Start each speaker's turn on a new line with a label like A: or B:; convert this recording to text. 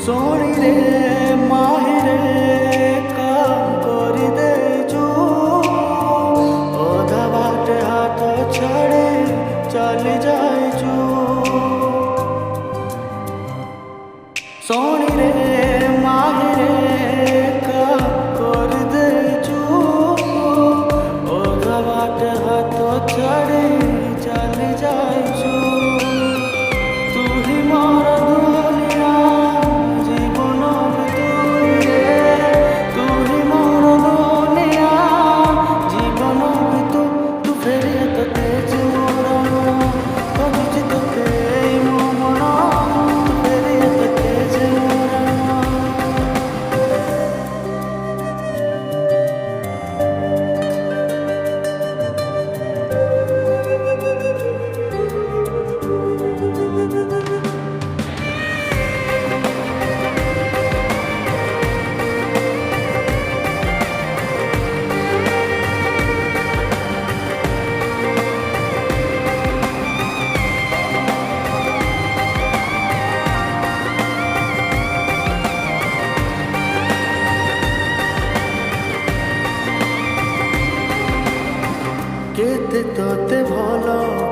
A: सोनी रे माही रे काम करी देचु ओधा बाटे हाथ छाड़ी चली जाइचु सोनी रे माही रे काम करी देचु ओधा बाटे हाथ छाड़ी चली जाइचु तू ही मोर दुनिया जीवन भितुरे तू ही मोर दुनिया जीवन भितु तू फेरे तते मोर खोजुची तते मो मन तू फेरे तते मोर केते तोते भलो